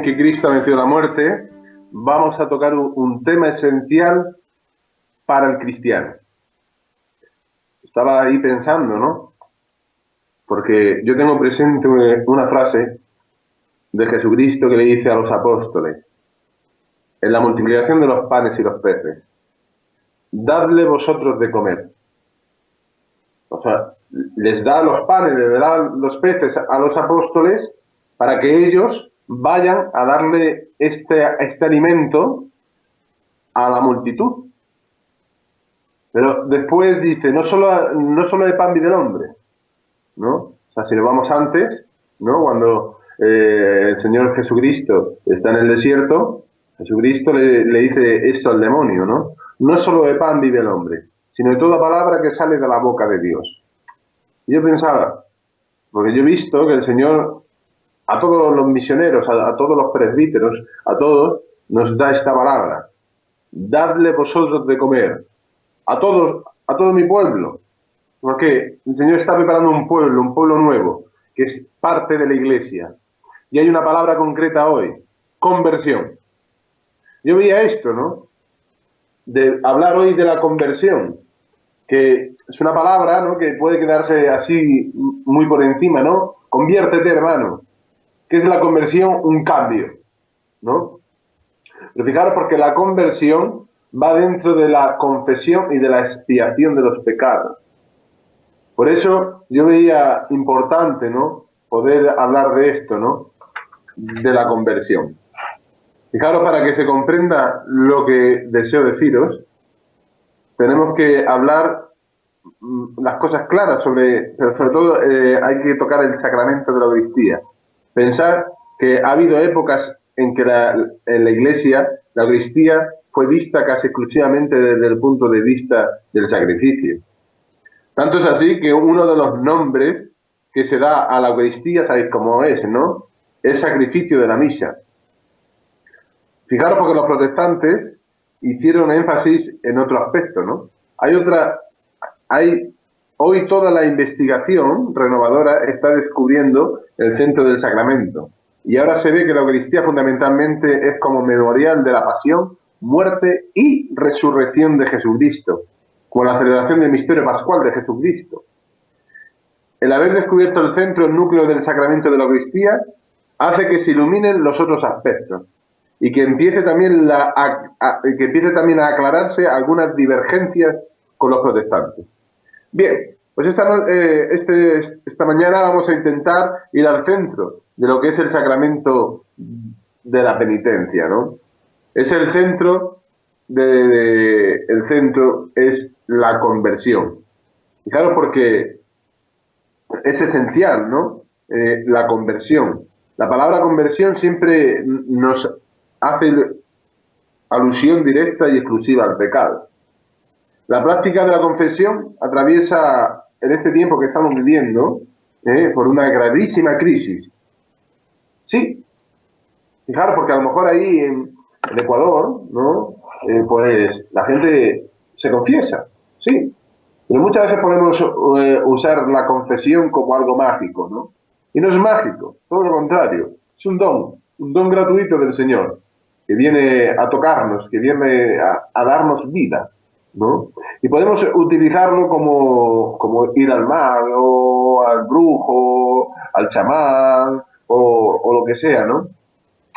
en que Cristo ha vencido la muerte, vamos a tocar un tema esencial para el cristiano. Estaba ahí pensando, ¿no? Porque yo tengo presente una frase de Jesucristo que le dice a los apóstoles, en la multiplicación de los panes y los peces, dadle vosotros de comer. O sea, les da los panes, les da los peces a los apóstoles para que ellos vayan a darle este alimento a la multitud. Pero después dice, no solo de pan vive el hombre, ¿no? O sea, si nos vamos antes, ¿no? Cuando el Señor Jesucristo está en el desierto, Jesucristo le dice esto al demonio, ¿no? No solo de pan vive el hombre, sino de toda palabra que sale de la boca de Dios. Y yo pensaba, porque yo he visto que el Señor a todos los misioneros, a todos los presbíteros, a todos, nos da esta palabra. Dadle vosotros de comer. A todo mi pueblo. Porque el Señor está preparando un pueblo nuevo, que es parte de la iglesia. Y hay una palabra concreta hoy, conversión. Yo veía esto, ¿no? De hablar hoy de la conversión, que es una palabra, ¿no?, que puede quedarse así muy por encima, ¿no? Conviértete, hermano. ¿Qué es la conversión? Un cambio, ¿no? Pero fijaros, porque la conversión va dentro de la confesión y de la expiación de los pecados. Por eso yo veía importante, ¿no?, poder hablar de esto, ¿no?, de la conversión. Fijaros, para que se comprenda lo que deseo deciros, tenemos que hablar las cosas claras pero sobre todo hay que tocar el sacramento de la Eucaristía. Pensar que ha habido épocas en que en la Iglesia la Eucaristía fue vista casi exclusivamente desde el punto de vista del sacrificio. Tanto es así que uno de los nombres que se da a la Eucaristía, sabéis cómo es, ¿no? Es sacrificio de la misa. Fijaros, porque los protestantes hicieron énfasis en otro aspecto, ¿no? Hoy toda la investigación renovadora está descubriendo el centro del sacramento. Y ahora se ve que la Eucaristía fundamentalmente es como memorial de la pasión, muerte y resurrección de Jesucristo, como la celebración del misterio pascual de Jesucristo. El haber descubierto el centro, el núcleo del sacramento de la Eucaristía, hace que se iluminen los otros aspectos y que empiece también a aclararse algunas divergencias con los protestantes. Bien, pues esta mañana vamos a intentar ir al centro de lo que es el sacramento de la penitencia, ¿no? Es el centro es la conversión. Fijaros, porque es esencial, ¿no? La conversión. La palabra conversión siempre nos hace alusión directa y exclusiva al pecado. La práctica de la confesión atraviesa, en este tiempo que estamos viviendo, por una gravísima crisis. Sí, fijaros, porque a lo mejor ahí en Ecuador, ¿no?, pues la gente se confiesa, sí, pero muchas veces podemos usar la confesión como algo mágico, ¿no? Y no es mágico, todo lo contrario, es un don gratuito del Señor, que viene a tocarnos, que viene a darnos vida, ¿no? Y podemos utilizarlo como ir al mago, al brujo, al chamán o lo que sea, ¿no?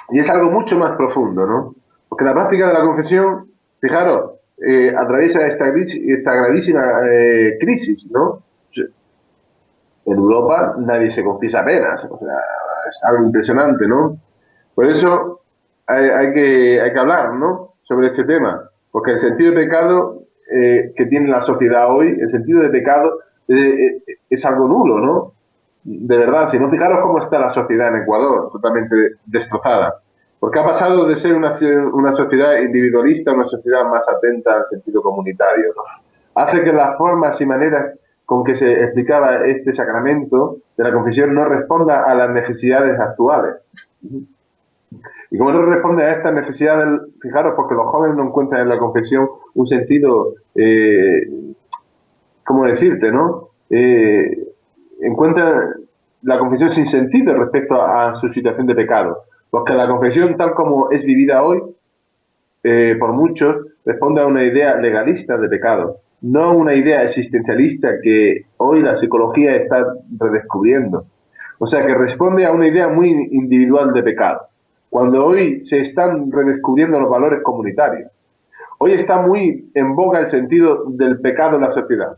Y es algo mucho más profundo, ¿no? Porque la práctica de la confesión, fijaros, atraviesa esta gravísima crisis, ¿no? En Europa nadie se confiesa apenas, o sea, es algo impresionante, ¿no? Por eso hay que hablar, ¿no?, sobre este tema, porque el sentido de pecado que tiene la sociedad hoy, el sentido de pecado es algo nulo, ¿no? De verdad, si no, fijaros cómo está la sociedad en Ecuador, totalmente destrozada, porque ha pasado de ser una sociedad individualista a una sociedad más atenta al sentido comunitario, ¿no? Hace que las formas y maneras con que se explicaba este sacramento de la confesión no responda a las necesidades actuales. Y como no responde a estas necesidades, fijaros, porque los jóvenes no encuentran en la confesión un sentido, ¿cómo decirte, no? Encuentran la confesión sin sentido respecto a su situación de pecado. Porque la confesión, tal como es vivida hoy, por muchos, responde a una idea legalista de pecado, no una idea existencialista que hoy la psicología está redescubriendo. O sea, que responde a una idea muy individual de pecado. Cuando hoy se están redescubriendo los valores comunitarios. Hoy está muy en boga el sentido del pecado en la sociedad,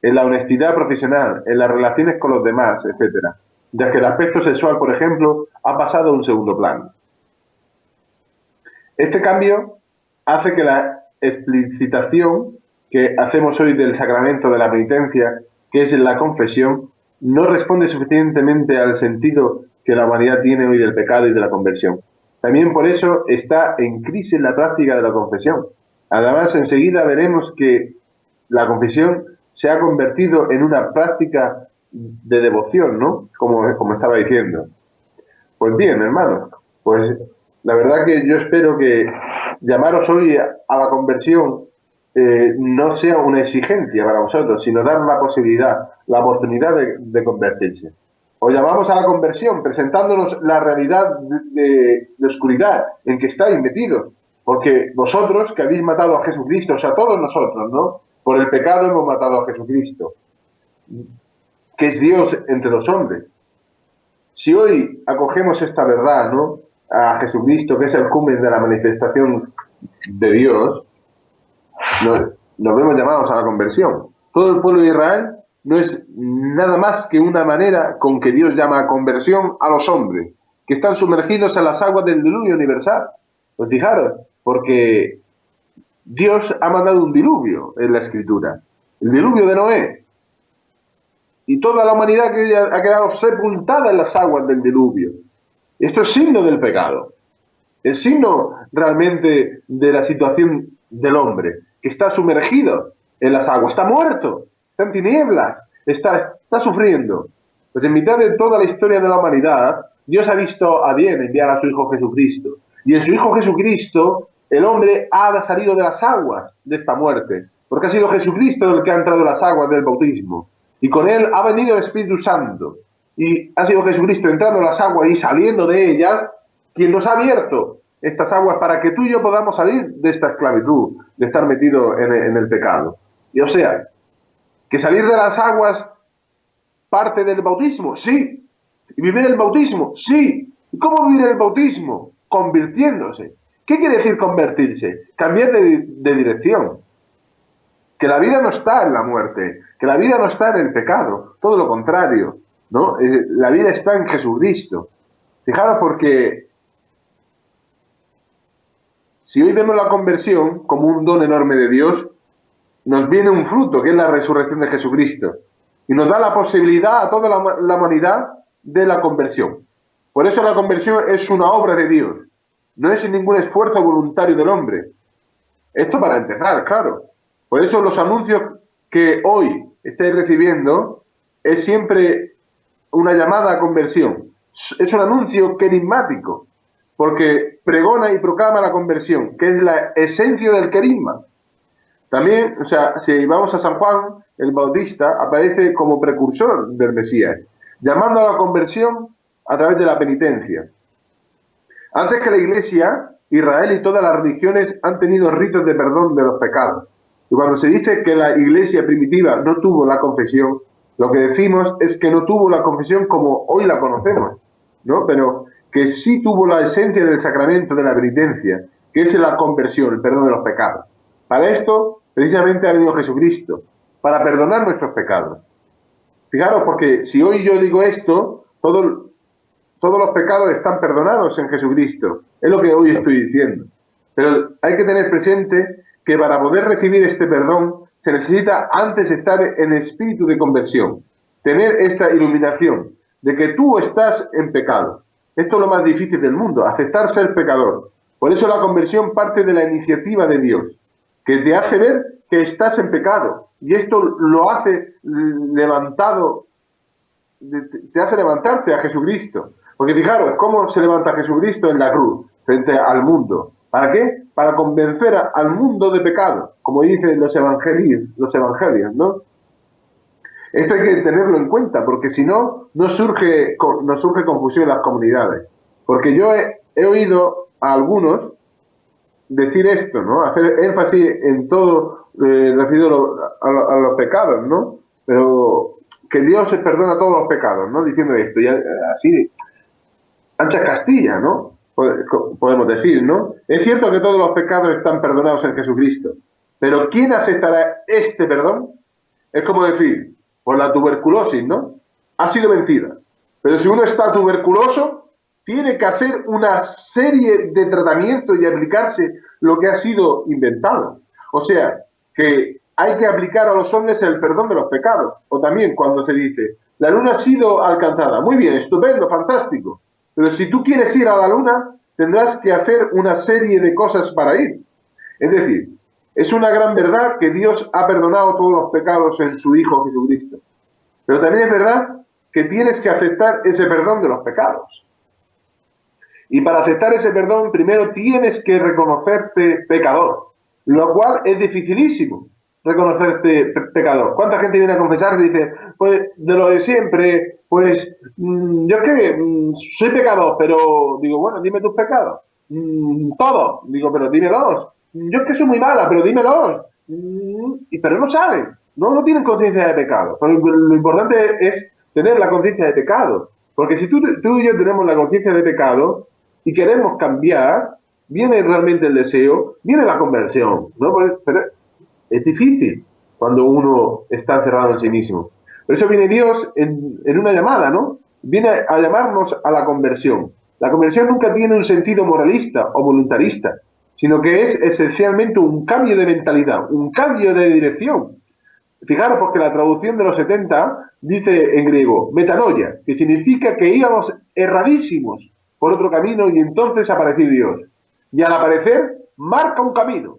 en la honestidad profesional, en las relaciones con los demás, etcétera, ya que el aspecto sexual, por ejemplo, ha pasado a un segundo plano. Este cambio hace que la explicitación que hacemos hoy del sacramento de la penitencia, que es la confesión, no responde suficientemente al sentido que la humanidad tiene hoy del pecado y de la conversión. También por eso está en crisis la práctica de la confesión. Además, enseguida veremos que la confesión se ha convertido en una práctica de devoción, ¿no? Como estaba diciendo. Pues bien, hermanos, pues la verdad que yo espero que llamaros hoy a la conversión no sea una exigencia para vosotros, sino dar la posibilidad, la oportunidad de convertirse. Os llamamos a la conversión presentándonos la realidad de oscuridad en que estáis metidos, porque vosotros que habéis matado a Jesucristo, o sea, todos nosotros, ¿no? Por el pecado hemos matado a Jesucristo, que es Dios entre los hombres. Si hoy acogemos esta verdad, ¿no?, a Jesucristo, que es el culmen de la manifestación de Dios, nos vemos llamados a la conversión. Todo el pueblo de Israel no es nada más que una manera con que Dios llama a conversión a los hombres, que están sumergidos en las aguas del diluvio universal. Pues fijaros, porque Dios ha mandado un diluvio en la Escritura, el diluvio de Noé, y toda la humanidad que ha quedado sepultada en las aguas del diluvio. Esto es signo del pecado, es signo realmente de la situación del hombre, que está sumergido en las aguas, está muerto, está en tinieblas, está sufriendo. Pues en mitad de toda la historia de la humanidad, Dios ha visto a bien enviar a su Hijo Jesucristo. Y en su Hijo Jesucristo, el hombre ha salido de las aguas de esta muerte, porque ha sido Jesucristo el que ha entrado en las aguas del bautismo. Y con él ha venido el Espíritu Santo. Y ha sido Jesucristo entrando en las aguas y saliendo de ellas, quien nos ha abierto estas aguas para que tú y yo podamos salir de esta esclavitud, de estar metido en el pecado. Y o sea, que salir de las aguas parte del bautismo, sí. Y vivir el bautismo, sí. ¿Y cómo vivir el bautismo? Convirtiéndose. ¿Qué quiere decir convertirse? Cambiar de dirección. Que la vida no está en la muerte, que la vida no está en el pecado, todo lo contrario, ¿no? La vida está en Jesucristo. Fijaros, porque si hoy vemos la conversión como un don enorme de Dios, nos viene un fruto, que es la resurrección de Jesucristo, y nos da la posibilidad a toda la humanidad de la conversión. Por eso la conversión es una obra de Dios, no es ningún esfuerzo voluntario del hombre. Esto para empezar, claro. Por eso los anuncios que hoy estáis recibiendo es siempre una llamada a conversión. Es un anuncio querigmático, porque pregona y proclama la conversión, que es la esencia del querigma. También, o sea, si vamos a San Juan, el Bautista aparece como precursor del Mesías, llamando a la conversión a través de la penitencia. Antes que la Iglesia, Israel y todas las religiones han tenido ritos de perdón de los pecados. Y cuando se dice que la Iglesia primitiva no tuvo la confesión, lo que decimos es que no tuvo la confesión como hoy la conocemos, ¿no? Pero que sí tuvo la esencia del sacramento de la penitencia, que es la conversión, el perdón de los pecados. Para esto, precisamente ha venido Jesucristo, para perdonar nuestros pecados. Fijaros, porque si hoy yo digo esto, todos los pecados están perdonados en Jesucristo. Es lo que hoy estoy diciendo. Pero hay que tener presente que para poder recibir este perdón se necesita antes estar en espíritu de conversión, tener esta iluminación de que tú estás en pecado. Esto es lo más difícil del mundo, aceptar ser pecador. Por eso la conversión parte de la iniciativa de Dios, que te hace ver que estás en pecado. Y esto lo hace te hace levantarte a Jesucristo. Porque fijaros, ¿cómo se levanta Jesucristo en la cruz frente al mundo? ¿Para qué? Para convencer al mundo de pecado, como dicen los evangelios, ¿no? Esto hay que tenerlo en cuenta, porque si no, nos surge confusión en las comunidades. Porque yo he oído a algunos decir esto, ¿no? Hacer énfasis en todo referido a los pecados, ¿no? Pero que Dios perdona todos los pecados, ¿no? Diciendo esto, y así, ancha Castilla, ¿no? Podemos decir, ¿no? Es cierto que todos los pecados están perdonados en Jesucristo, pero ¿quién aceptará este perdón? Es como decir, pues la tuberculosis, ¿no? Ha sido vencida. Pero si uno está tuberculoso, tiene que hacer una serie de tratamientos y aplicarse lo que ha sido inventado. O sea, que hay que aplicar a los hombres el perdón de los pecados. O también cuando se dice, la luna ha sido alcanzada. Muy bien, estupendo, fantástico. Pero si tú quieres ir a la luna, tendrás que hacer una serie de cosas para ir. Es decir, es una gran verdad que Dios ha perdonado todos los pecados en su Hijo Jesucristo. Pero también es verdad que tienes que aceptar ese perdón de los pecados. Y para aceptar ese perdón, primero tienes que reconocerte pecador, lo cual es dificilísimo, reconocerte pecador. ¿Cuánta gente viene a confesar y dice, pues de lo de siempre, pues yo es que soy pecador, pero digo, bueno, dime tus pecados. Todos, digo, pero dímelos. Yo es que soy muy mala, pero dímelos. Pero no saben, no tienen conciencia de pecado. Pero lo importante es tener la conciencia de pecado. Porque si tú y yo tenemos la conciencia de pecado y queremos cambiar, viene realmente el deseo, viene la conversión, ¿no? Pero es difícil cuando uno está encerrado en sí mismo. Por eso viene Dios en una llamada, ¿no? Viene a llamarnos a la conversión. La conversión nunca tiene un sentido moralista o voluntarista, sino que es esencialmente un cambio de mentalidad, un cambio de dirección. Fijaros, porque la traducción de los 70 dice en griego, metanoia, que significa que íbamos erradísimos por otro camino y entonces apareció Dios. Y al aparecer, marca un camino.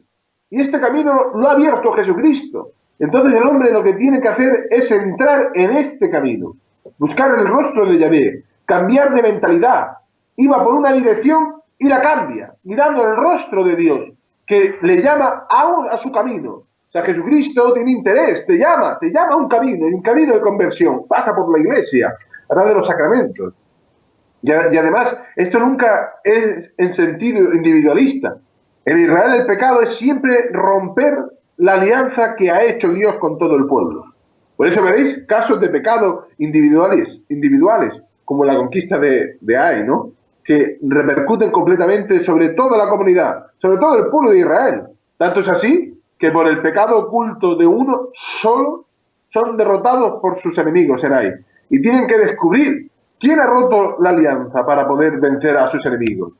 Y este camino lo ha abierto Jesucristo. Entonces el hombre lo que tiene que hacer es entrar en este camino, buscar el rostro de Yahvé, cambiar de mentalidad. Iba por una dirección y la cambia, mirando el rostro de Dios, que le llama a su camino. O sea, Jesucristo tiene interés, te llama a un camino, y un camino de conversión. Pasa por la iglesia, a través de los sacramentos. Y además, esto nunca es en sentido individualista. En Israel el pecado es siempre romper la alianza que ha hecho Dios con todo el pueblo. Por eso veréis casos de pecado individuales, como la conquista de Ai, ¿no? Que repercuten completamente sobre toda la comunidad, sobre todo el pueblo de Israel. Tanto es así que por el pecado oculto de uno solo son derrotados por sus enemigos en Ai. Y tienen que descubrir quién ha roto la alianza para poder vencer a sus enemigos.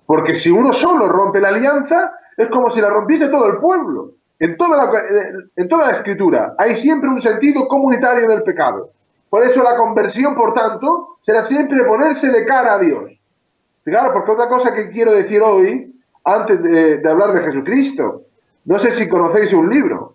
Porque si uno solo rompe la alianza, es como si la rompiese todo el pueblo. En toda la escritura hay siempre un sentido comunitario del pecado. Por eso la conversión, por tanto, será siempre ponerse de cara a Dios. Fijaros, porque otra cosa que quiero decir hoy, antes de hablar de Jesucristo, no sé si conocéis un libro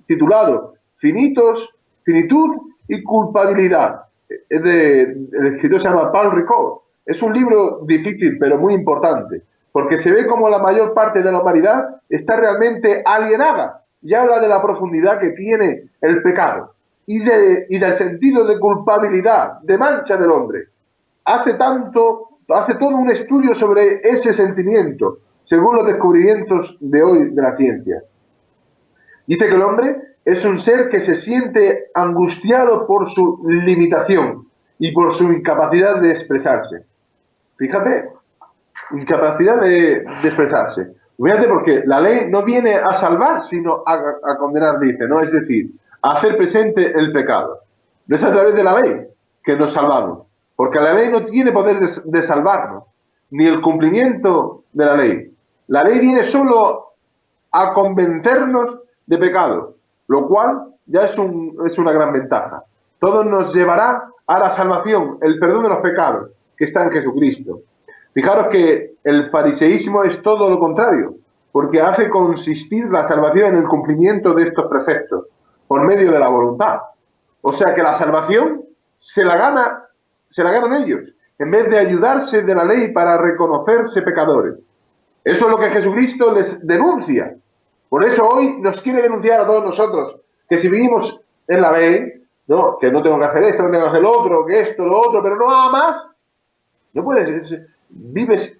titulado Finitud y culpabilidad. El escritor se llama Paul Ricoeur. Es un libro difícil, pero muy importante, porque se ve como la mayor parte de la humanidad está realmente alienada y habla de la profundidad que tiene el pecado y del sentido de culpabilidad, de mancha del hombre. Hace todo un estudio sobre ese sentimiento, según los descubrimientos de hoy de la ciencia. Dice que el hombre es un ser que se siente angustiado por su limitación y por su incapacidad de expresarse. Fíjate, incapacidad de expresarse. Fíjate, porque la ley no viene a salvar, sino a condenar, dice, ¿no? Es decir, a hacer presente el pecado. No es a través de la ley que nos salvamos, porque la ley no tiene poder de salvarnos, ni el cumplimiento de la ley. La ley viene solo a convencernos de pecado, lo cual ya es una gran ventaja. Todo nos llevará a la salvación, el perdón de los pecados, que está en Jesucristo. Fijaros que el fariseísmo es todo lo contrario, porque hace consistir la salvación en el cumplimiento de estos preceptos, por medio de la voluntad. O sea que la salvación se la ganan ellos, en vez de ayudarse de la ley para reconocerse pecadores. Eso es lo que Jesucristo les denuncia. Por eso hoy nos quiere denunciar a todos nosotros, que si vivimos en la ley, ¿no? Que no tengo que hacer esto, no tengo que hacer lo otro, que esto, lo otro, pero no amas, no puedes, vives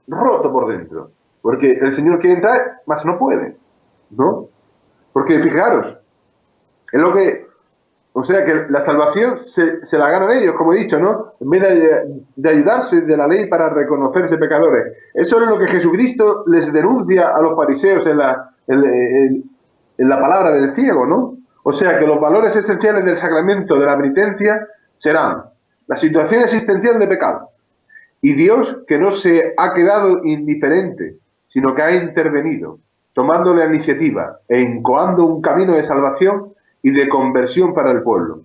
roto por dentro. Porque el Señor quiere entrar, mas no puede, ¿no? Porque fijaros, es lo que... O sea que la salvación se la ganan ellos, como he dicho, ¿no? En vez de ayudarse de la ley para reconocerse pecadores. Eso es lo que Jesucristo les denuncia a los fariseos en la palabra del ciego, ¿no? O sea que los valores esenciales del sacramento de la penitencia serán la situación existencial de pecado y Dios que no se ha quedado indiferente, sino que ha intervenido, tomando la iniciativa e incoando un camino de salvación y de conversión para el pueblo.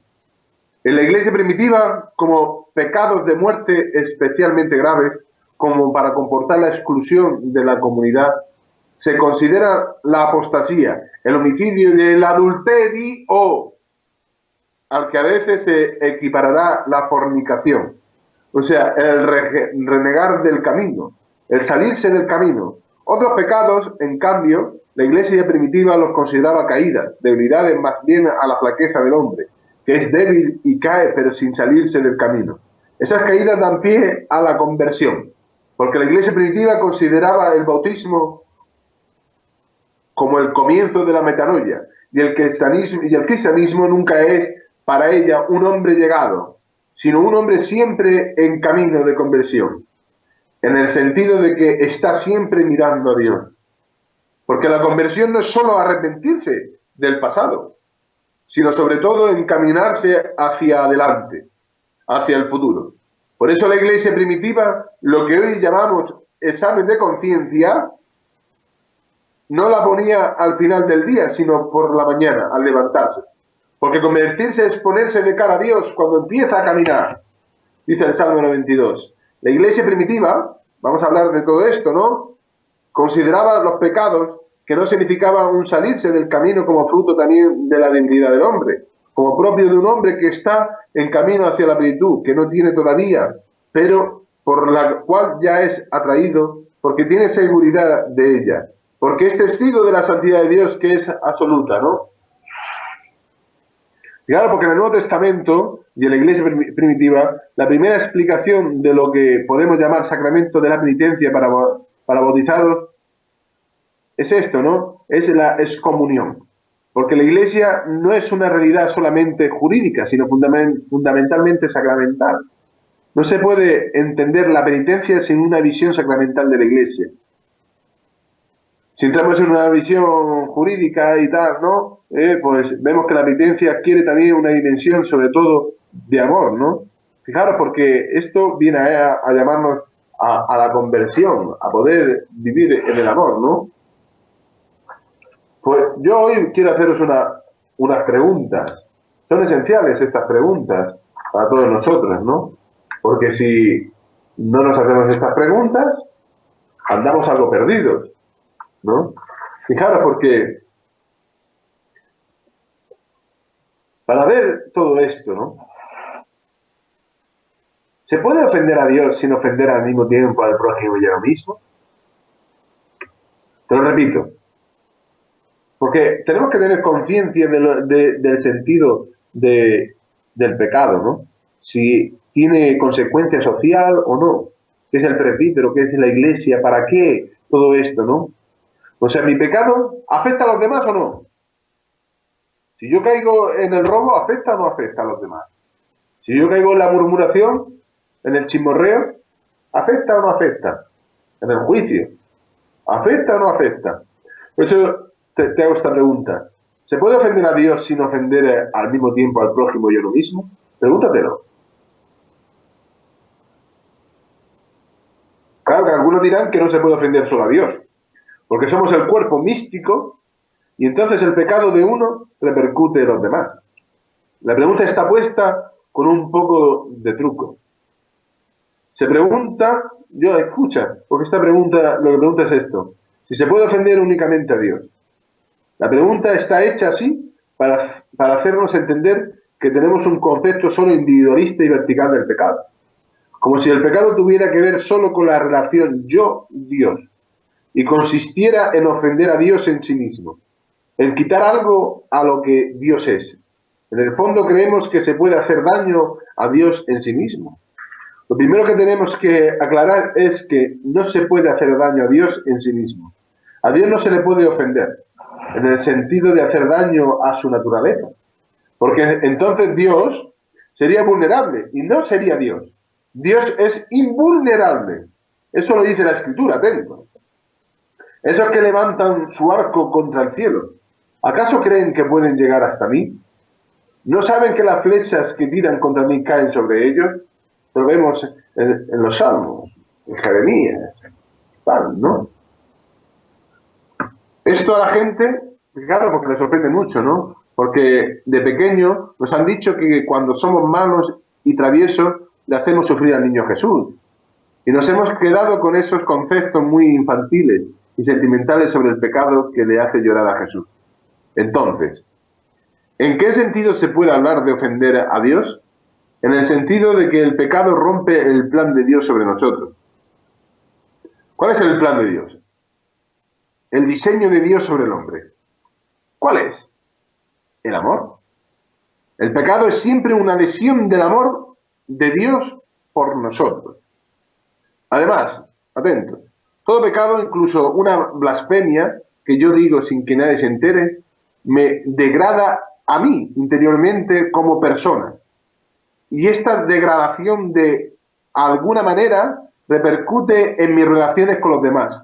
En la Iglesia primitiva, como pecados de muerte especialmente graves, como para comportar la exclusión de la comunidad, se considera la apostasía, el homicidio y el adulterio, al que a veces se equiparará la fornicación. O sea, el renegar del camino, el salirse del camino. Otros pecados, en cambio, la Iglesia primitiva los consideraba caídas, debilidades más bien a la flaqueza del hombre, que es débil y cae, pero sin salirse del camino. Esas caídas dan pie a la conversión, porque la Iglesia primitiva consideraba el bautismo como el comienzo de la metanoia, y el cristianismo nunca es para ella un hombre llegado, sino un hombre siempre en camino de conversión, en el sentido de que está siempre mirando a Dios. Porque la conversión no es solo arrepentirse del pasado, sino sobre todo encaminarse hacia adelante, hacia el futuro. Por eso la Iglesia primitiva, lo que hoy llamamos examen de conciencia, no la ponía al final del día, sino por la mañana, al levantarse. Porque convertirse es ponerse de cara a Dios cuando empieza a caminar, dice el Salmo 92. La Iglesia primitiva, vamos a hablar de todo esto, ¿no? Consideraba los pecados que no significaban un salirse del camino como fruto también de la debilidad del hombre, como propio de un hombre que está en camino hacia la plenitud, que no tiene todavía, pero por la cual ya es atraído, porque tiene seguridad de ella, porque es testigo de la santidad de Dios que es absoluta, ¿no? Claro, porque en el Nuevo Testamento y en la Iglesia primitiva, la primera explicación de lo que podemos llamar sacramento de la penitencia para bautizados es esto, ¿no? Es la excomunión. Porque la Iglesia no es una realidad solamente jurídica, sino fundamentalmente sacramental. No se puede entender la penitencia sin una visión sacramental de la Iglesia. Si entramos en una visión jurídica y tal, ¿no? Pues vemos que la penitencia adquiere también una dimensión, sobre todo, de amor, ¿no? Fijaros, porque esto viene a llamarnos a la conversión, a poder vivir en el amor, ¿no? Pues yo hoy quiero haceros unas preguntas. Son esenciales estas preguntas para todos nosotros, ¿no? Porque si no nos hacemos estas preguntas, andamos algo perdidos, ¿no? Fijaros, porque para ver todo esto, ¿no? ¿Se puede ofender a Dios sin ofender al mismo tiempo al prójimo y a lo mismo? Te lo repito. Porque tenemos que tener conciencia del sentido del pecado, ¿no? Si tiene consecuencia social o no. ¿Qué es el presbítero? ¿Qué es la iglesia? ¿Para qué todo esto, no? O sea, ¿mi pecado afecta a los demás o no? Si yo caigo en el robo, ¿afecta o no afecta a los demás? Si yo caigo en la murmuración, en el chismorreo, ¿afecta o no afecta? En el juicio, ¿afecta o no afecta? Por eso te hago esta pregunta. ¿Se puede ofender a Dios sin ofender al mismo tiempo al prójimo y a uno mismo? Pregúntatelo. Claro que algunos dirán que no se puede ofender solo a Dios, porque somos el cuerpo místico y entonces el pecado de uno repercute en los demás. La pregunta está puesta con un poco de truco. Se pregunta, escucha, porque esta pregunta, lo que pregunta es esto: si se puede ofender únicamente a Dios. La pregunta está hecha así para hacernos entender que tenemos un concepto solo individualista y vertical del pecado. Como si el pecado tuviera que ver solo con la relación yo-Dios y consistiera en ofender a Dios en sí mismo, en quitar algo a lo que Dios es. En el fondo creemos que se puede hacer daño a Dios en sí mismo. Lo primero que tenemos que aclarar es que no se puede hacer daño a Dios en sí mismo. A Dios no se le puede ofender, en el sentido de hacer daño a su naturaleza. Porque entonces Dios sería vulnerable y no sería Dios. Dios es invulnerable. Eso lo dice la Escritura, atento. Esos que levantan su arco contra el cielo, ¿acaso creen que pueden llegar hasta mí? ¿No saben que las flechas que tiran contra mí caen sobre ellos? Lo vemos en los Salmos, en Jeremías, ¿no? Esto a la gente, claro, porque les sorprende mucho, ¿no? Porque de pequeño nos han dicho que cuando somos malos y traviesos le hacemos sufrir al niño Jesús. Y nos hemos quedado con esos conceptos muy infantiles y sentimentales sobre el pecado que le hace llorar a Jesús. Entonces, ¿en qué sentido se puede hablar de ofender a Dios? En el sentido de que el pecado rompe el plan de Dios sobre nosotros. ¿Cuál es el plan de Dios? El diseño de Dios sobre el hombre. ¿Cuál es? El amor. El pecado es siempre una lesión del amor de Dios por nosotros. Además, atento, todo pecado, incluso una blasfemia, que yo digo sin que nadie se entere, me degrada a mí interiormente como persona. Y esta degradación de alguna manera repercute en mis relaciones con los demás.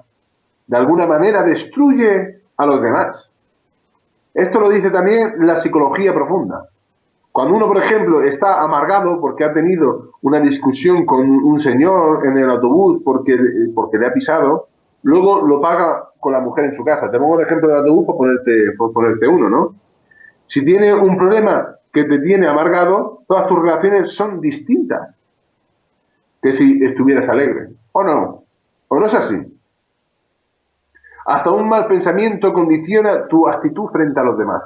De alguna manera destruye a los demás. Esto lo dice también la psicología profunda. Cuando uno, por ejemplo, está amargado porque ha tenido una discusión con un señor en el autobús porque le ha pisado, luego lo paga con la mujer en su casa. Te pongo el ejemplo del autobús por ponerte uno, ¿no? Si tienes un problema que te tiene amargado, todas tus relaciones son distintas que si estuvieras alegre. ¿O no? ¿O no es así? Hasta un mal pensamiento condiciona tu actitud frente a los demás.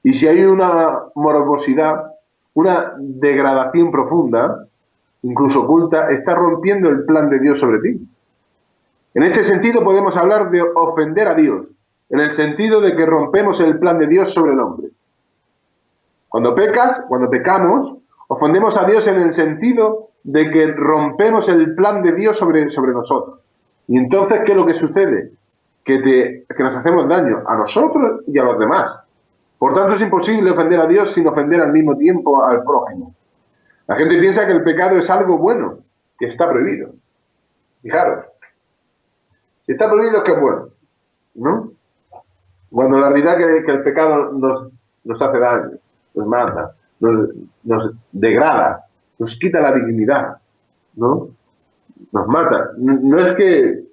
Y si hay una morbosidad, una degradación profunda, incluso oculta, está rompiendo el plan de Dios sobre ti. En este sentido podemos hablar de ofender a Dios, en el sentido de que rompemos el plan de Dios sobre el hombre. Cuando pecamos, ofendemos a Dios en el sentido de que rompemos el plan de Dios sobre nosotros. Y entonces, ¿qué es lo que sucede? Que nos hacemos daño a nosotros y a los demás. Por tanto, es imposible ofender a Dios sin ofender al mismo tiempo al prójimo. La gente piensa que el pecado es algo bueno, que está prohibido. Fijaros, si está prohibido es que es bueno, ¿no? Cuando la realidad es que el pecado nos hace daño, nos mata, nos degrada, nos quita la dignidad, ¿no? Nos mata. No es que,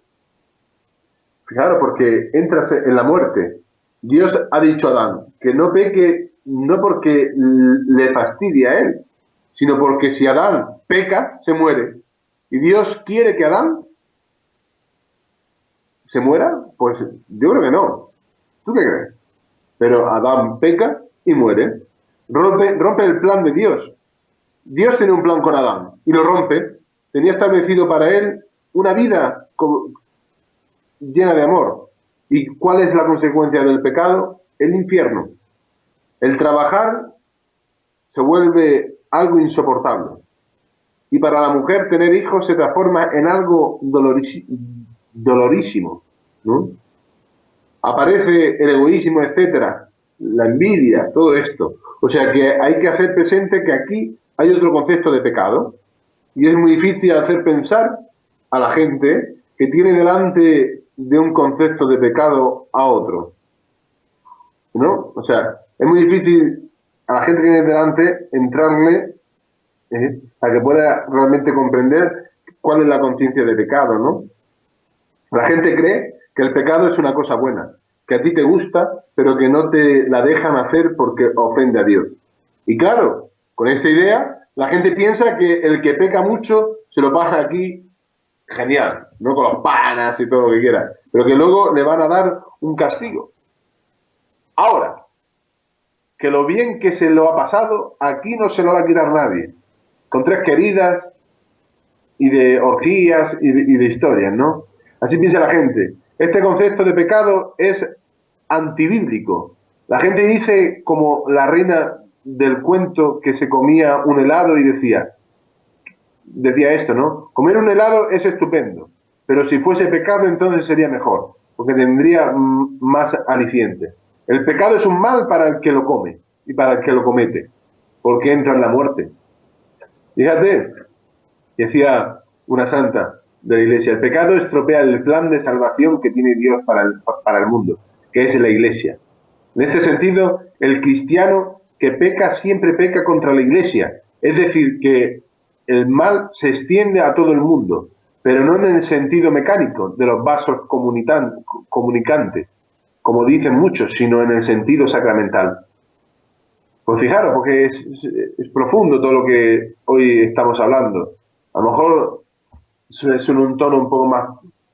fijaros, porque entras en la muerte. Dios ha dicho a Adán que no peque, no porque le fastidie a él, sino porque si Adán peca, se muere. ¿Y Dios quiere que Adán se muera? Pues yo creo que no. ¿Tú qué crees? Pero Adán peca y muere. Rompe el plan de Dios. Dios tiene un plan con Adán y lo rompe. Tenía establecido para él una vida llena de amor. ¿Y cuál es la consecuencia del pecado? El infierno. El trabajar se vuelve algo insoportable. Y para la mujer tener hijos se transforma en algo dolorísimo, ¿no? Aparece el egoísmo, etcétera, la envidia, todo esto. O sea que hay que hacer presente que aquí hay otro concepto de pecado. Y es muy difícil hacer pensar a la gente que tiene delante de un concepto de pecado a otro, ¿no? O sea, es muy difícil a la gente que tiene delante entrarle a que pueda realmente comprender cuál es la conciencia de pecado, ¿no? La gente cree que el pecado es una cosa buena, que a ti te gusta, pero que no te la dejan hacer porque ofende a Dios. Y claro, con esta idea, la gente piensa que el que peca mucho se lo pasa aquí genial, no con los panas y todo lo que quiera, pero que luego le van a dar un castigo. Ahora, que lo bien que se lo ha pasado, aquí no se lo va a quitar nadie, con 3 queridas y de orgías y de historias, ¿no? Así piensa la gente. Este concepto de pecado es antibíblico. La gente dice, como la reina del cuento, que se comía un helado y decía, decía esto, ¿no? Comer un helado es estupendo, pero si fuese pecado entonces sería mejor, porque tendría más aliciente. El pecado es un mal para el que lo come y para el que lo comete, porque entra en la muerte. Fíjate, decía una santa de la iglesia, el pecado estropea el plan de salvación que tiene Dios para el mundo, que es la iglesia. En este sentido, el cristiano que peca siempre peca contra la iglesia, es decir, que el mal se extiende a todo el mundo, pero no en el sentido mecánico de los vasos comunicantes, como dicen muchos, sino en el sentido sacramental. Pues fijaros, porque es profundo todo lo que hoy estamos hablando. A lo mejor es en un tono un poco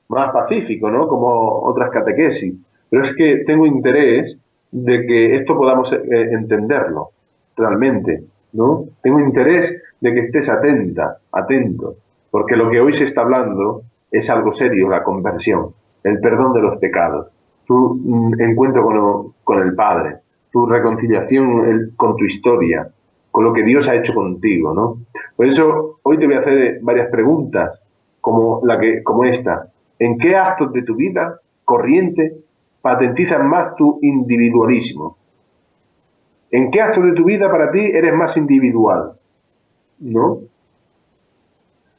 más pacífico, ¿no? Como otras catequesis. Pero es que tengo interés de que esto podamos entenderlo realmente, ¿no? Tengo interés de que estés atento, porque lo que hoy se está hablando es algo serio, la conversión, el perdón de los pecados, tu encuentro con el Padre, tu reconciliación con tu historia, con lo que Dios ha hecho contigo, ¿no? Por eso hoy te voy a hacer varias preguntas, como esta. ¿En qué actos de tu vida corriente patentizan más tu individualismo? ¿En qué actos de tu vida para ti eres más individual? ¿No?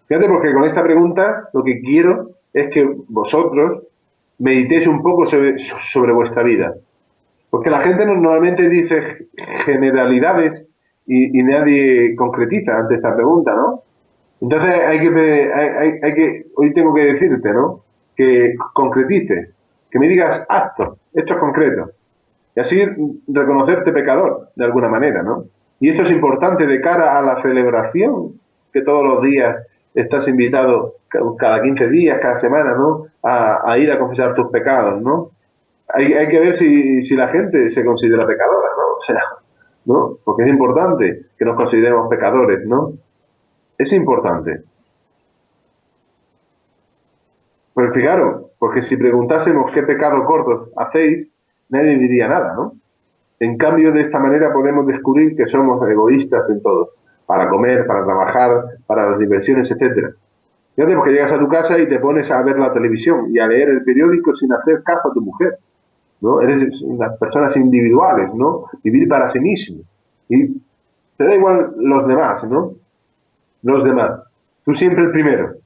Fíjate, porque con esta pregunta lo que quiero es que vosotros meditéis un poco sobre vuestra vida. Porque la gente normalmente dice generalidades y nadie concretiza ante esta pregunta, ¿no? Entonces hoy tengo que decirte, ¿no? Que concretices, que me digas actos, hechos concretos. Y así reconocerte pecador, de alguna manera, ¿no? Y esto es importante de cara a la celebración, que todos los días estás invitado, cada 15 días, cada semana, ¿no? A ir a confesar tus pecados, ¿no? Hay que ver si la gente se considera pecadora, ¿no? O sea, ¿no? Porque es importante que nos consideremos pecadores, ¿no? Es importante. Pues fijaros, porque si preguntásemos qué pecados gordos hacéis, nadie diría nada, ¿no? En cambio, de esta manera podemos descubrir que somos egoístas en todo, para comer, para trabajar, para las diversiones, etc. Fíjate, porque llegas a tu casa y te pones a ver la televisión y a leer el periódico sin hacer caso a tu mujer, ¿no? Eres unas personas individuales, ¿no? Vivir para sí mismo. Y te da igual los demás, ¿no? Los demás. Tú siempre el primero.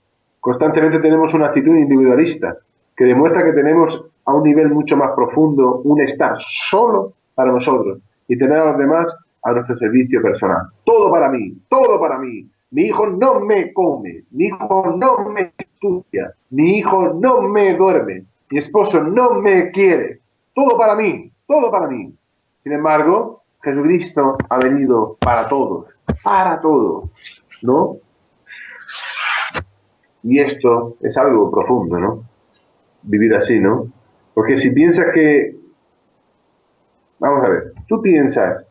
Constantemente tenemos una actitud individualista que demuestra que tenemos a un nivel mucho más profundo un estar solo para nosotros y tener a los demás a nuestro servicio personal. Todo para mí, todo para mí. Mi hijo no me come, mi hijo no me estudia, mi hijo no me duerme, mi esposo no me quiere. Todo para mí, todo para mí. Sin embargo, Jesucristo ha venido para todos, ¿no? Y esto es algo profundo, ¿no? Vivir así, ¿no? Porque si piensas que... Vamos a ver, tú piensas,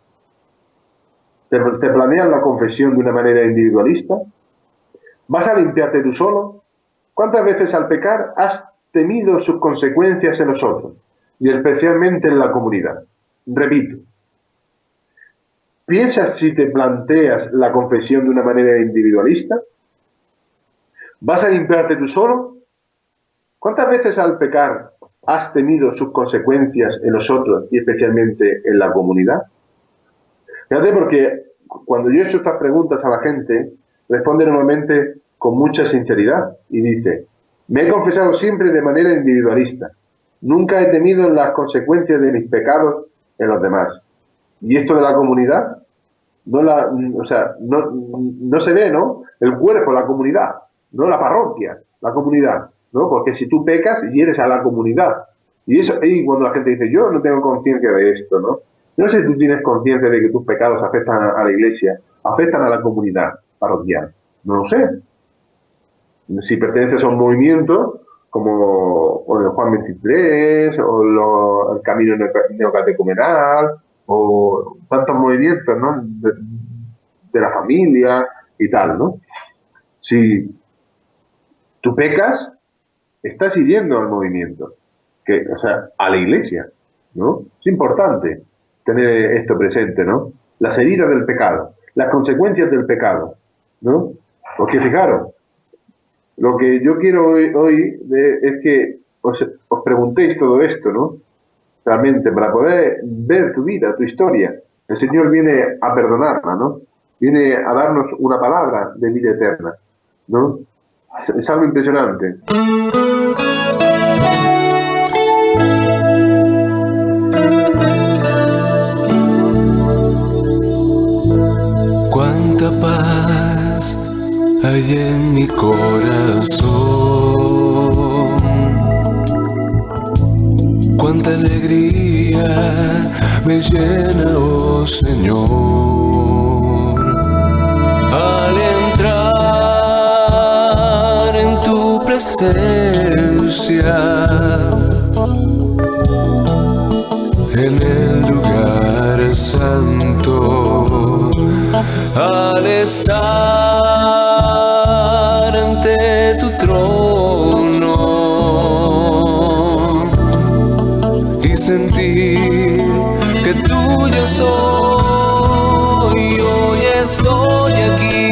te planeas la confesión de una manera individualista, vas a limpiarte tú solo. ¿Cuántas veces al pecar has temido sus consecuencias en los otros? Y especialmente en la comunidad. Repito, ¿piensas si te planteas la confesión de una manera individualista? ¿Vas a limpiarte tú solo? ¿Cuántas veces al pecar has temido sus consecuencias en los otros y especialmente en la comunidad? Fíjate, porque cuando yo he hecho estas preguntas a la gente, responde normalmente con mucha sinceridad y dice: me he confesado siempre de manera individualista. Nunca he temido las consecuencias de mis pecados en los demás. ¿Y esto de la comunidad? No se ve, ¿no? El cuerpo, la comunidad, no la parroquia, la comunidad, ¿no? Porque si tú pecas, hieres a la comunidad. Y eso, y cuando la gente dice, yo no tengo conciencia de esto, ¿no? Yo no sé si tú tienes conciencia de que tus pecados afectan a la iglesia, afectan a la comunidad parroquial. No lo sé. Si perteneces a un movimiento como el Juan 23 o el Camino Neocatecumenal o tantos movimientos, ¿no? de la familia y tal, ¿no? Si tú pecas, estás hiriendo al movimiento, o sea, a la iglesia, ¿no? Es importante tener esto presente, ¿no? Las heridas del pecado, las consecuencias del pecado, ¿no? Porque fijaros, lo que yo quiero hoy es que os preguntéis todo esto, ¿no? Realmente, para poder ver tu vida, tu historia. El Señor viene a perdonarla, ¿no? Viene a darnos una palabra de vida eterna, ¿no? Es algo impresionante. Cuánta paz hay en mi corazón, cuánta alegría me llena, oh Señor, al entrar en tu presencia, en el lugar santo, al estar ante tu trono y sentir que tuyo soy, hoy estoy aquí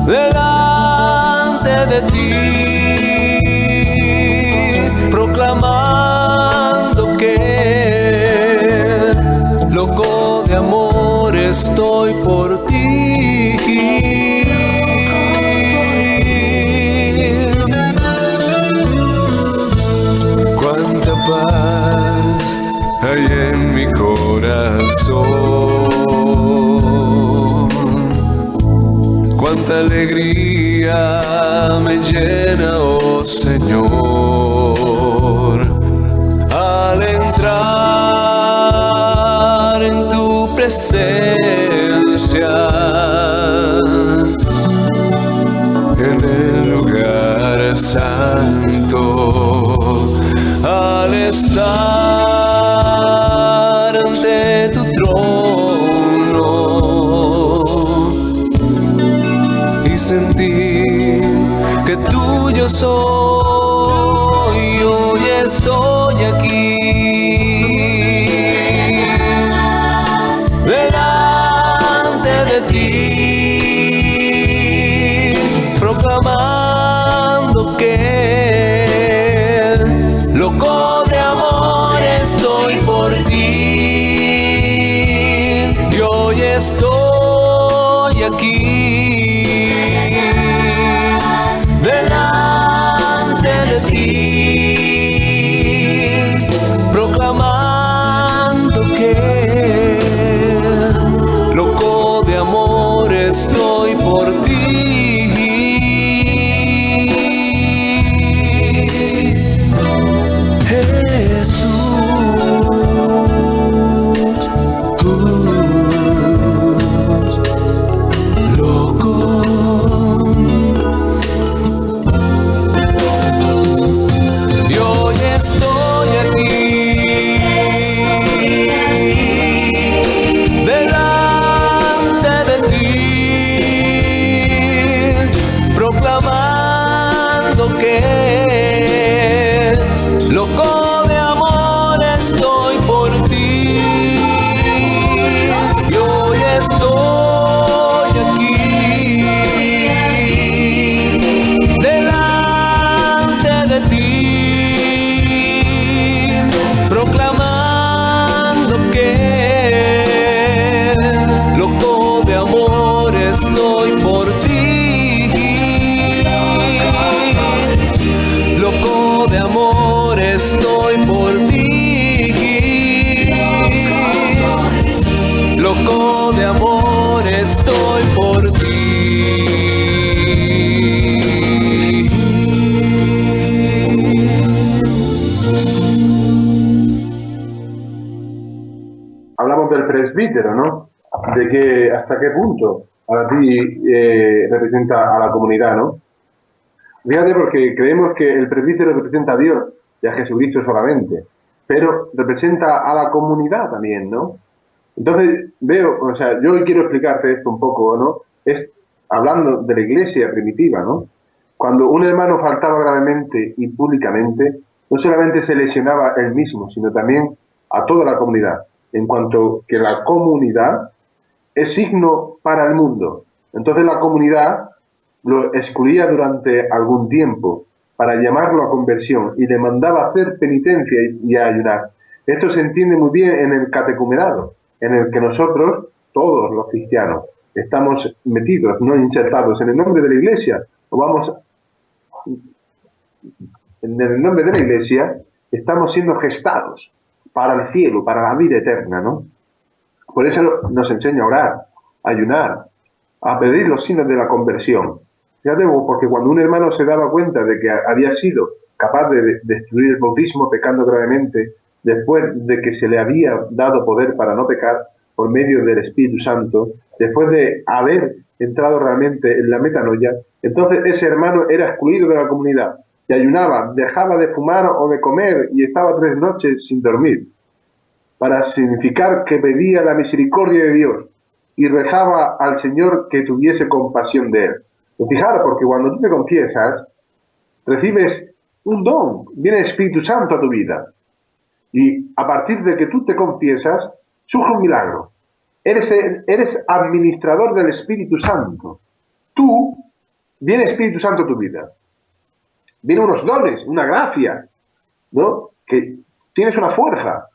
delante de ti, proclamando que loco de amor estoy por ti. Cuánta paz hay en mi corazón, cuánta alegría me llena, oh Señor, al entrar en tu presencia, en el lugar santo, al estar ante tu trono y sentir que tuyo soy, hoy estoy aquí delante de ti, proclamando que loco de amor estoy por ti, y hoy estoy aquí delante de ti, proclamando que loco de amor estoy por ti. Loco de amor estoy por ti, y hoy estoy aquí delante de ti, proclamando que loco de amor estoy por ti, loco de amor estoy por ti, loco de amor estoy por ti. Hablamos del presbítero, ¿no? De que hasta qué punto para ti representa a la comunidad, ¿no? Fíjate, porque creemos que el presbítero representa a Dios y a Jesucristo solamente, pero representa a la comunidad también, ¿no? Entonces veo, o sea, yo hoy quiero explicarte esto un poco, ¿no? Es hablando de la iglesia primitiva, ¿no? Cuando un hermano faltaba gravemente y públicamente, no solamente se lesionaba él mismo, sino también a toda la comunidad, en cuanto que la comunidad es signo para el mundo. Entonces la comunidad lo excluía durante algún tiempo para llamarlo a conversión y le mandaba a hacer penitencia y a ayunar. Esto se entiende muy bien en el catecumenado, en el que nosotros, todos los cristianos, estamos metidos, no insertados en el nombre de la Iglesia, o vamos, en el nombre de la Iglesia, estamos siendo gestados para el cielo, para la vida eterna, ¿no? Por eso nos enseña a orar, a ayunar, a pedir los signos de la conversión. Fíjate, porque cuando un hermano se daba cuenta de que había sido capaz de destruir el bautismo pecando gravemente, después de que se le había dado poder para no pecar por medio del Espíritu Santo, después de haber entrado realmente en la metanoia, entonces ese hermano era excluido de la comunidad y ayunaba, dejaba de fumar o de comer y estaba 3 noches sin dormir, para significar que pedía la misericordia de Dios y rezaba al Señor que tuviese compasión de él. Fijaros, porque cuando tú te confiesas, recibes un don, viene el Espíritu Santo a tu vida. Y a partir de que tú te confiesas, surge un milagro. Eres administrador del Espíritu Santo. Tú, viene Espíritu Santo a tu vida. Vienen unos dones, una gracia, ¿no? Que tienes una fuerza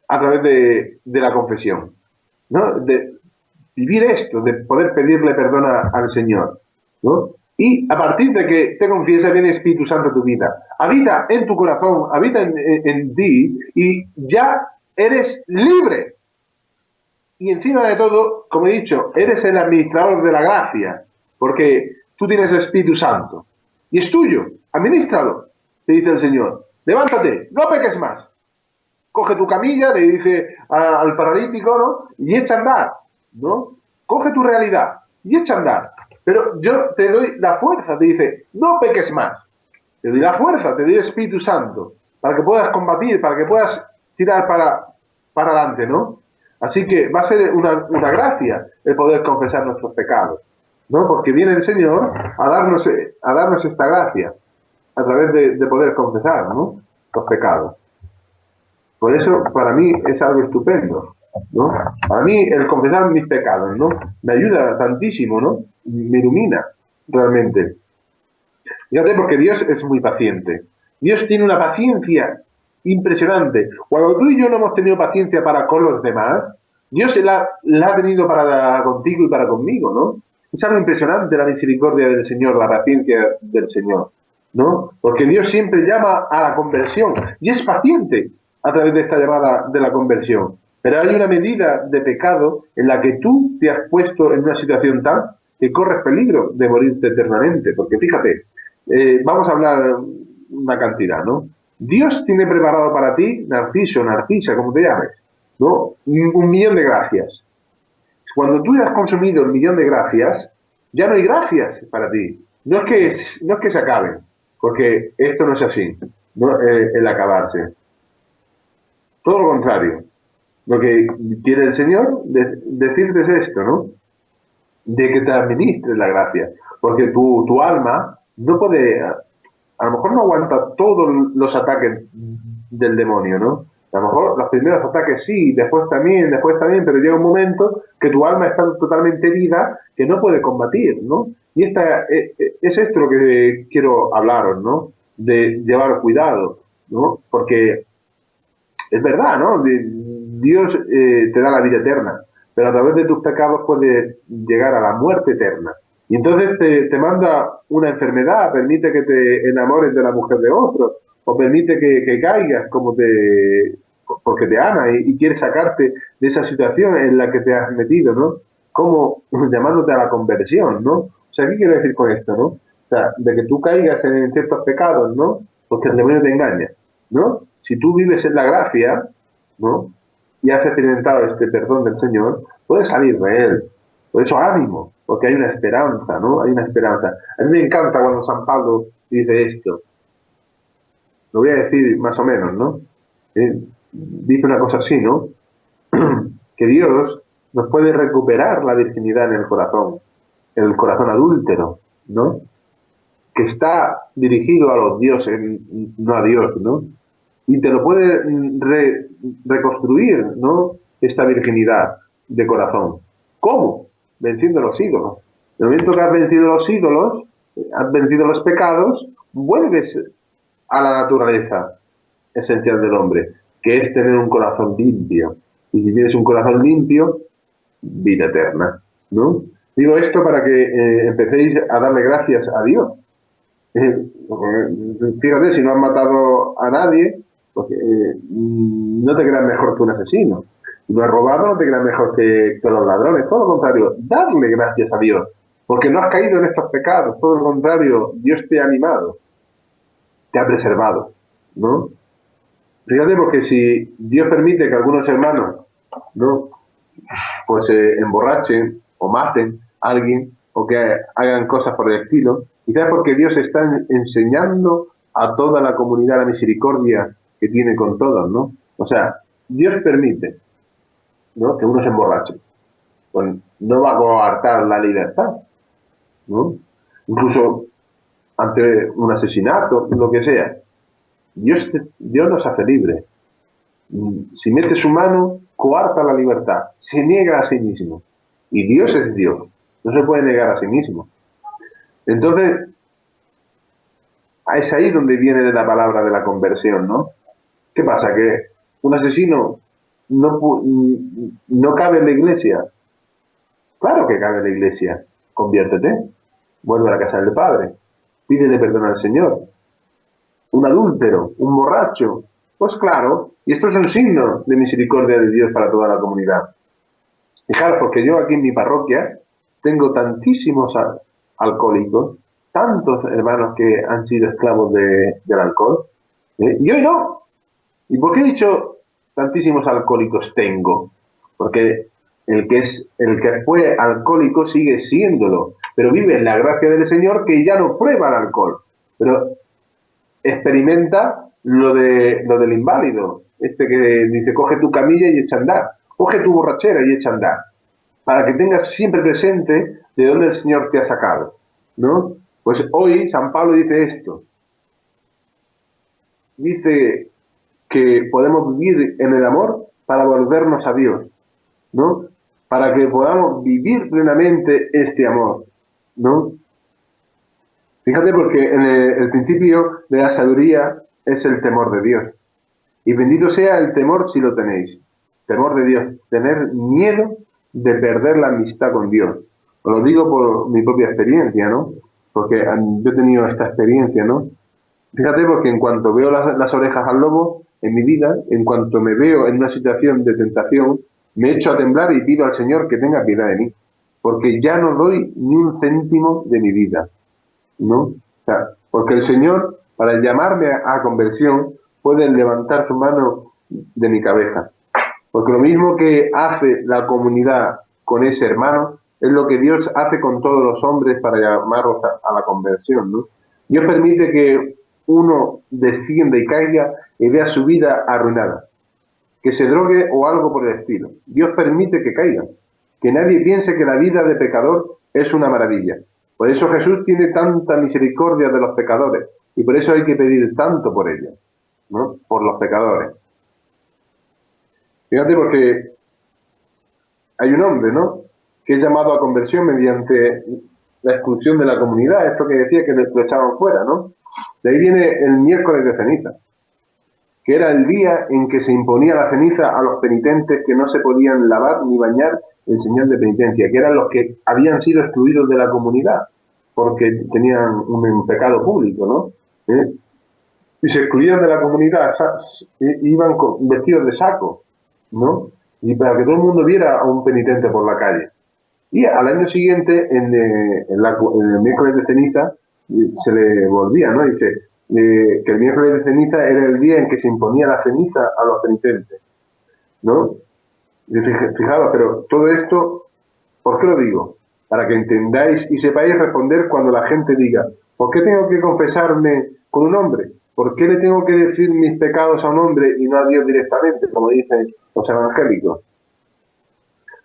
a través de la confesión, ¿no? De vivir esto, de poder pedirle perdón al Señor, ¿no? Y a partir de que te confiesas, viene Espíritu Santo a tu vida. Habita en tu corazón, habita en ti y ya eres libre. Y encima de todo, como he dicho, eres el administrador de la gracia, porque tú tienes el Espíritu Santo. Y es tuyo, administrado, te dice el Señor. Levántate, no peques más. Coge tu camilla, le dice al paralítico, ¿no? Y echa a andar, ¿no? Coge tu realidad y echa a andar. Pero yo te doy la fuerza, te dice, no peques más. Te doy la fuerza, te doy el Espíritu Santo, para que puedas combatir, para que puedas tirar para adelante, ¿no? Así que va a ser una gracia el poder confesar nuestros pecados, ¿no? Porque viene el Señor a darnos esta gracia, a través de poder confesar, ¿no? Los pecados. Por eso, para mí, es algo estupendo, ¿no? Para mí, el confesar mis pecados, ¿no? Me ayuda tantísimo, ¿no? Me ilumina, realmente. Fíjate, porque Dios es muy paciente. Dios tiene una paciencia impresionante. Cuando tú y yo no hemos tenido paciencia para con los demás, Dios la ha tenido para contigo y para conmigo, ¿no? Es algo impresionante la misericordia del Señor, la paciencia del Señor, ¿no? Porque Dios siempre llama a la conversión y es paciente a través de esta llamada de la conversión. Pero hay una medida de pecado en la que tú te has puesto en una situación tal que corres peligro de morirte eternamente. Porque fíjate, vamos a hablar una cantidad, ¿no? Dios tiene preparado para ti, Narciso, Narcisa, como te llames, ¿no? 1.000.000 de gracias. Cuando tú has consumido el 1.000.000 de gracias, ya no hay gracias para ti. No es que se acaben, porque esto no es así, ¿no? El acabarse. Todo lo contrario. Lo que quiere el Señor decirte es esto, ¿no? De que te administres la gracia. Porque tu alma no puede, a lo mejor no aguanta todos los ataques del demonio, ¿no? A lo mejor los primeros ataques sí, después también, pero llega un momento que tu alma está totalmente herida, que no puede combatir, ¿no? Y es esto lo que quiero hablaros, ¿no? De llevar cuidado, ¿no? Porque es verdad, ¿no? Dios te da la vida eterna, pero a través de tus pecados puedes llegar a la muerte eterna. Y entonces te manda una enfermedad, permite que te enamores de la mujer de otro, o permite que caigas porque te ama y quiere sacarte de esa situación en la que te has metido, ¿no? Como llamándote a la conversión, ¿no? O sea, ¿qué quiero decir con esto, no? O sea, de que tú caigas en ciertos pecados, ¿no? Porque el demonio te engaña, ¿no? Si tú vives en la gracia, ¿no? Y has experimentado este perdón del Señor, puedes salir de él. Por eso ánimo, porque hay una esperanza, ¿no? Hay una esperanza. A mí me encanta cuando San Pablo dice esto. Lo voy a decir más o menos, ¿no? Dice una cosa así, ¿no? Que Dios nos puede recuperar la virginidad en el corazón adúltero, ¿no? Que está dirigido a los dioses, no a Dios, ¿no? Y te lo puede reconstruir, ¿no? Esta virginidad de corazón. ¿Cómo? Venciendo los ídolos. En el momento que has vencido los ídolos, has vencido los pecados, vuelves a la naturaleza esencial del hombre, que es tener un corazón limpio. Y si tienes un corazón limpio, vida eterna, ¿no? Digo esto para que empecéis a darle gracias a Dios. Fíjate, si no has matado a nadie, pues, no te creas mejor que un asesino. Si no has robado, no te creas mejor que los ladrones. Todo lo contrario, darle gracias a Dios, porque no has caído en estos pecados. Todo lo contrario, Dios te ha animado, te ha preservado, ¿no? Fíjate, porque si Dios permite que algunos hermanos, ¿no?, pues emborrachen o maten a alguien o que hagan cosas por el estilo, quizás porque Dios está enseñando a toda la comunidad la misericordia que tiene con todos, ¿no? O sea, Dios permite, ¿no?, que uno se emborrache. Pues no va a coartar la libertad, ¿no? Incluso ante un asesinato, lo que sea. Dios nos hace libres. Si mete su mano, coarta la libertad, se niega a sí mismo. Y Dios es Dios, no se puede negar a sí mismo. Entonces, es ahí donde viene la palabra de la conversión, ¿no? ¿Qué pasa? ¿Que un asesino no cabe en la iglesia? Claro que cabe en la iglesia. Conviértete, vuelve a la casa del Padre, pídele perdón al Señor. Un adúltero, un borracho, pues claro, y esto es un signo de misericordia de Dios para toda la comunidad. Fijaros, porque yo aquí en mi parroquia tengo tantísimos alcohólicos, tantos hermanos que han sido esclavos del alcohol, y hoy no. ¿Y por qué he dicho tantísimos alcohólicos tengo? Porque el que fue alcohólico sigue siéndolo, pero vive en la gracia del Señor, que ya no prueba el alcohol, pero experimenta lo del inválido, que dice, coge tu camilla y echa a andar, coge tu borrachera y echa a andar, para que tengas siempre presente de dónde el Señor te ha sacado, ¿no? Pues hoy San Pablo dice esto, dice que podemos vivir en el amor para volvernos a Dios, ¿no? Para que podamos vivir plenamente este amor, ¿no? Fíjate, porque en el principio de la sabiduría es el temor de Dios. Y bendito sea el temor si lo tenéis. Temor de Dios. Tener miedo de perder la amistad con Dios. Os lo digo por mi propia experiencia, ¿no? Porque yo he tenido esta experiencia, ¿no? Fíjate, porque en cuanto veo las orejas al lobo en mi vida, en cuanto me veo en una situación de tentación, me echo a temblar y pido al Señor que tenga piedad de mí. Porque ya no doy ni un céntimo de mi vida, ¿no? O sea, porque el Señor, para llamarme a conversión, puede levantar su mano de mi cabeza. Porque lo mismo que hace la comunidad con ese hermano, es lo que Dios hace con todos los hombres para llamarlos a la conversión, ¿no? Dios permite que uno descienda y caiga y vea su vida arruinada, que se drogue o algo por el estilo. Dios permite que caiga, que nadie piense que la vida de pecador es una maravilla. Por eso Jesús tiene tanta misericordia de los pecadores y por eso hay que pedir tanto por ellos, ¿no? Por los pecadores. Fíjate, porque hay un hombre, ¿no?, que es llamado a conversión mediante la expulsión de la comunidad, esto que decía que lo echaban fuera, ¿no? De ahí viene el miércoles de ceniza, que era el día en que se imponía la ceniza a los penitentes que no se podían lavar ni bañar en señal de penitencia, que eran los que habían sido excluidos de la comunidad porque tenían un pecado público, ¿no? Y se excluían de la comunidad, iban vestidos de saco, ¿no? Y para que todo el mundo viera a un penitente por la calle. Y al año siguiente, en el miércoles de ceniza, se le volvía, ¿no? Dice que el miércoles de ceniza era el día en que se imponía la ceniza a los penitentes, ¿no? Y fijaros, pero todo esto, ¿por qué lo digo? Para que entendáis y sepáis responder cuando la gente diga, ¿por qué tengo que confesarme con un hombre? ¿Por qué le tengo que decir mis pecados a un hombre y no a Dios directamente, como dicen los evangélicos?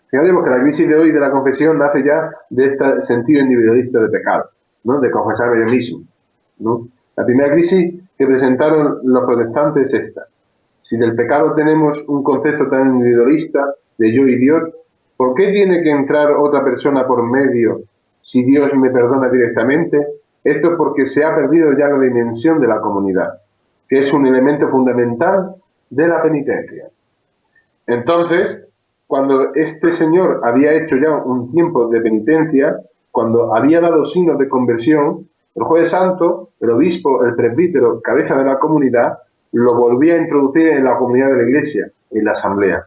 Fíjate, porque la crisis de hoy de la confesión nace ya de este sentido individualista de pecado, ¿no? De confesarme yo mismo, ¿no? La primera crisis que presentaron los protestantes es esta. Si del pecado tenemos un concepto tan individualista de yo y Dios, ¿Por qué tiene que entrar otra persona por medio si Dios me perdona directamente? Esto es porque se ha perdido ya la dimensión de la comunidad, que es un elemento fundamental de la penitencia. Entonces, cuando este señor había hecho ya un tiempo de penitencia, cuando había dado signos de conversión, el jueves santo, el obispo, el presbítero, cabeza de la comunidad, lo volvía a introducir en la comunidad de la iglesia, en la asamblea.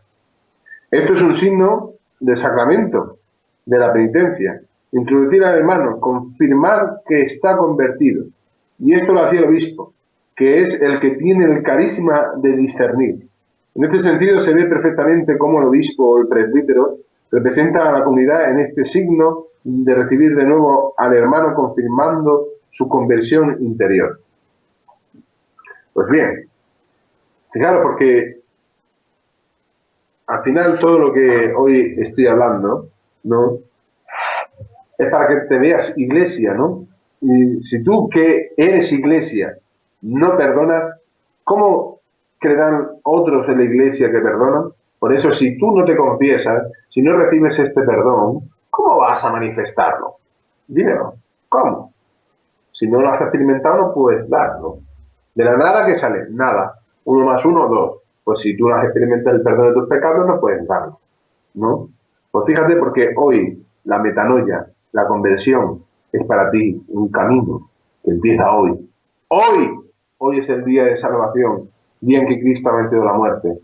Esto es un signo del sacramento, de la penitencia. Introducir al hermano, confirmar que está convertido. Y esto lo hacía el obispo, que es el que tiene el carisma de discernir. En este sentido se ve perfectamente cómo el obispo o el presbítero representa a la comunidad en este signo de recibir de nuevo al hermano confirmando su conversión interior. Pues bien, fijaros, porque al final todo lo que hoy estoy hablando, ¿no?, es para que te veas iglesia, ¿no? Y si tú, que eres iglesia, no perdonas, ¿cómo creerán otros en la iglesia que perdonan? Por eso, si tú no te confiesas, si no recibes este perdón, ¿cómo vas a manifestarlo? Dímelo, ¿cómo? Si no lo has experimentado, no puedes darlo. De la nada, ¿qué sale? Nada. 1 más 1, 2. Pues si tú no has experimentado el perdón de tus pecados, no puedes darlo, ¿no? Pues fíjate, porque hoy la metanoia, la conversión, es para ti un camino que empieza hoy. Hoy es el día de salvación, día en que Cristo ha vencido la muerte,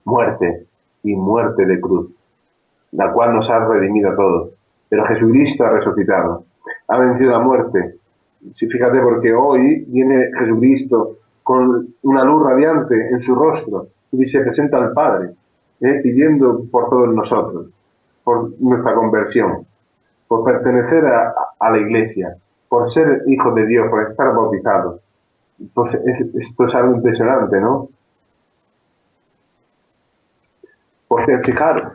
muerte y muerte de cruz, la cual nos ha redimido a todos. Pero Jesucristo ha resucitado, ha vencido la muerte. Sí, fíjate, porque hoy viene Jesucristo con una luz radiante en su rostro y se presenta al Padre, pidiendo por todos nosotros, por nuestra conversión, por pertenecer a la iglesia, por ser hijos de Dios, por estar bautizados. Pues esto es algo impresionante, ¿no? Porque fijaros,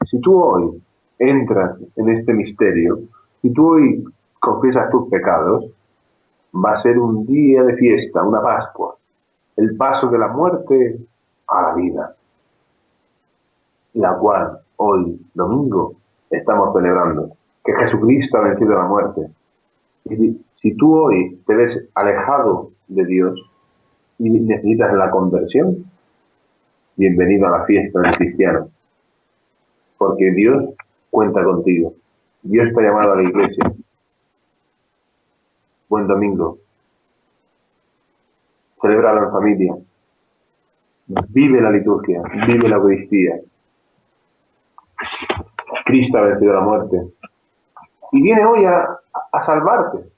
si tú hoy entras en este misterio, si tú hoy confiesas tus pecados, va a ser un día de fiesta, una Pascua, el paso de la muerte a la vida, la cual hoy, domingo, estamos celebrando, que Jesucristo ha vencido la muerte. Y si tú hoy te ves alejado de Dios y necesitas la conversión, bienvenido a la fiesta del cristiano, porque Dios cuenta contigo. Dios te ha llamado a la iglesia. Buen domingo. Celébralo en familia. Vive la liturgia, vive la Eucaristía. Cristo ha vencido la muerte. Y viene hoy a salvarte.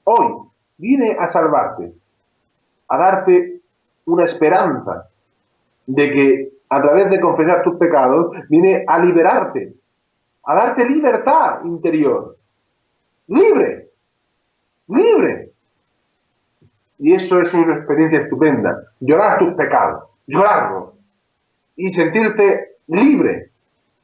Hoy viene a salvarte. A darte una esperanza de que a través de confesar tus pecados viene a liberarte, a darte libertad interior. Libre. Libre. Y eso es una experiencia estupenda. Llorar tus pecados, llorarlos y sentirte libre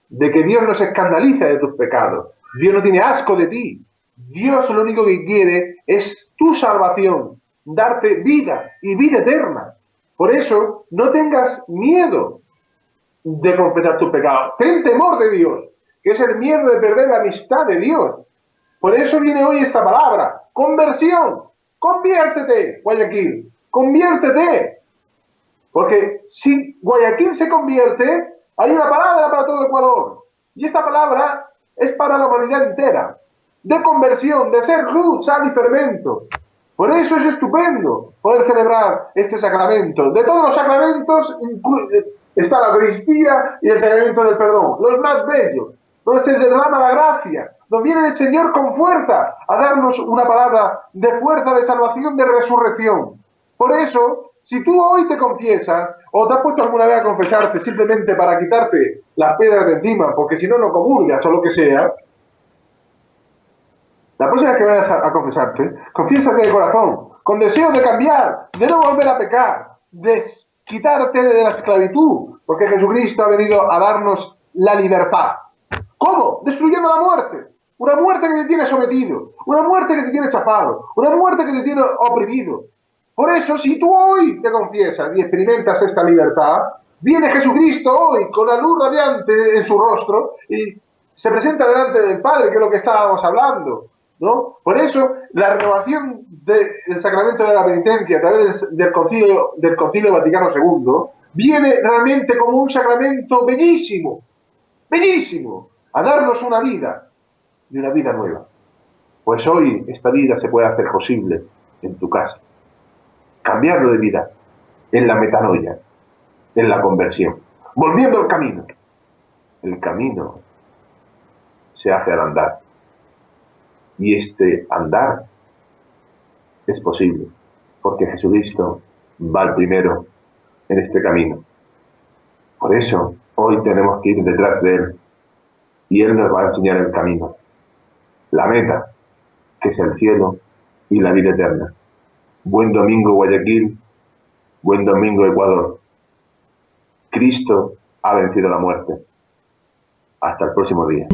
de que Dios no se escandaliza de tus pecados. Dios no tiene asco de ti. Dios lo único que quiere es tu salvación, darte vida y vida eterna. Por eso no tengas miedo de confesar tus pecados. Ten temor de Dios, que es el miedo de perder la amistad de Dios. Por eso viene hoy esta palabra, conversión. Conviértete, Guayaquil, conviértete. Porque si Guayaquil se convierte, hay una palabra para todo Ecuador. Y esta palabra es para la humanidad entera. De conversión, de ser luz, sal y fermento. Por eso es estupendo poder celebrar este sacramento. De todos los sacramentos está la Eucaristía y el sacramento del perdón, los más bellos, donde se derrama la gracia, donde viene el Señor con fuerza a darnos una palabra de fuerza, de salvación, de resurrección. Por eso, si tú hoy te confiesas, o te has puesto alguna vez a confesarte simplemente para quitarte las piedras de encima, porque si no, no comulgas o lo que sea, la próxima vez que vayas a confesarte, confiésate de corazón, con deseo de cambiar, de no volver a pecar, de quitarte de la esclavitud, porque Jesucristo ha venido a darnos la libertad. ¿Cómo? Destruyendo la muerte. Una muerte que te tiene sometido, una muerte que te tiene chapado, una muerte que te tiene oprimido. Por eso, si tú hoy te confiesas y experimentas esta libertad, Viene Jesucristo hoy con la luz radiante en su rostro y se presenta delante del Padre, que es lo que estábamos hablando, ¿no? Por eso, la renovación del sacramento de la penitencia a través del Concilio Vaticano II viene realmente como un sacramento bellísimo, bellísimo, a darnos una vida y una vida nueva. Pues hoy esta vida se puede hacer posible en tu casa, cambiando de vida, en la metanoia, en la conversión, volviendo al camino. El camino se hace al andar. Y este andar es posible, porque Jesucristo va al primero en este camino. Por eso, hoy tenemos que ir detrás de Él, y Él nos va a enseñar el camino, la meta, que es el cielo y la vida eterna. Buen domingo, Guayaquil. Buen domingo, Ecuador. Cristo ha vencido la muerte. Hasta el próximo día.